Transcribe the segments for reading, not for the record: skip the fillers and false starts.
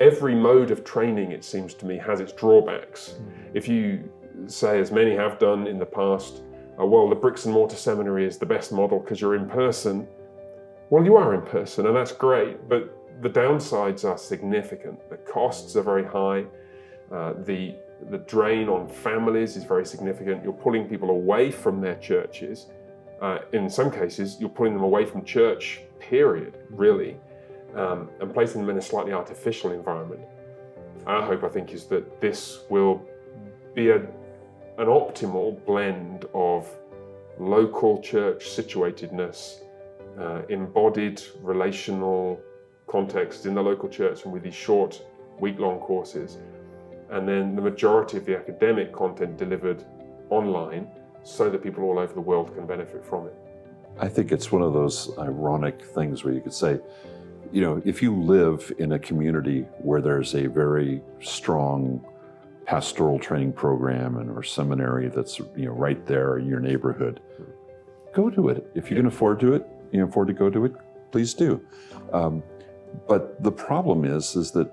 every mode of training, it seems to me, has its drawbacks. If you say, as many have done in the past, well, the bricks and mortar seminary is the best model because you're in person. Well, you are in person, and that's great, but the downsides are significant. The costs are very high. The drain on families is very significant. You're pulling people away from their churches. In some cases, you're pulling them away from church, period, really, and placing them in a slightly artificial environment. Our hope, I think, is that this will be an optimal blend of local church situatedness, embodied relational context in the local church and with these short week-long courses, and then the majority of the academic content delivered online so that people all over the world can benefit from it. I think it's one of those ironic things where you could say, you know, if you live in a community where there's a very strong pastoral training program or seminary that's, you know, right there in your neighborhood, go to it. If you can afford to go to it, please do. But the problem is that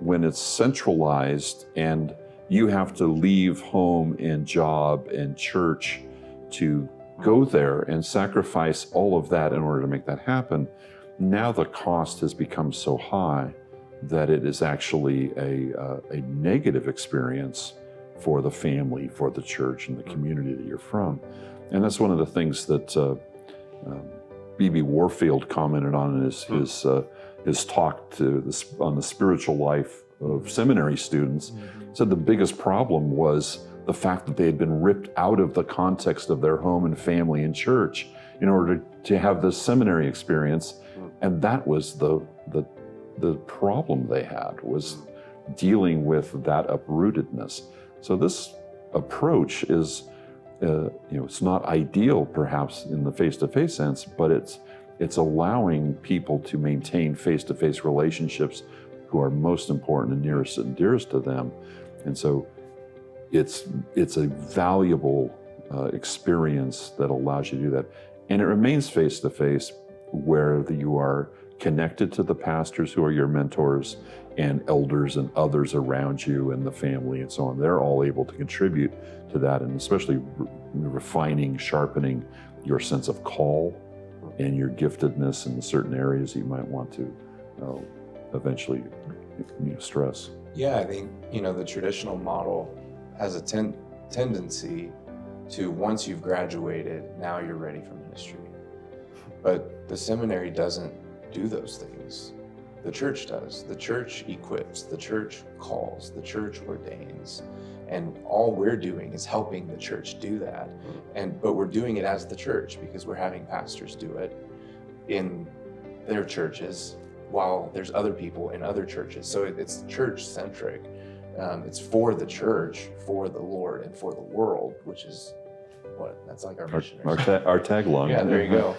when it's centralized and you have to leave home and job and church to go there and sacrifice all of that in order to make that happen, now the cost has become so high that it is actually a negative experience for the family, for the church, and the community that you're from. And that's one of the things that B.B. Warfield commented on in his talk on the spiritual life of seminary students. Said the biggest problem was the fact that they had been ripped out of the context of their home and family and church in order to have this seminary experience. And that was the problem they had, was dealing with that uprootedness. So this approach is, it's not ideal perhaps in the face-to-face sense, but it's allowing people to maintain face-to-face relationships who are most important and nearest and dearest to them. And so it's a valuable experience that allows you to do that. And it remains face-to-face where you are connected to the pastors who are your mentors and elders and others around you and the family and so on. They're all able to contribute to that, and especially refining, sharpening your sense of call and your giftedness in certain areas you might want to eventually stress. Yeah, I think, the traditional model has a tendency to, once you've graduated, now you're ready for ministry. But the seminary doesn't do those things. The church does. The church equips, the church calls, the church ordains. And all we're doing is helping the church do that. But we're doing it as the church because we're having pastors do it in their churches while there's other people in other churches. So it's church-centric. It's for the church, for the Lord, and for the world, which is that's like our mission. Our tagline. Yeah, there you go.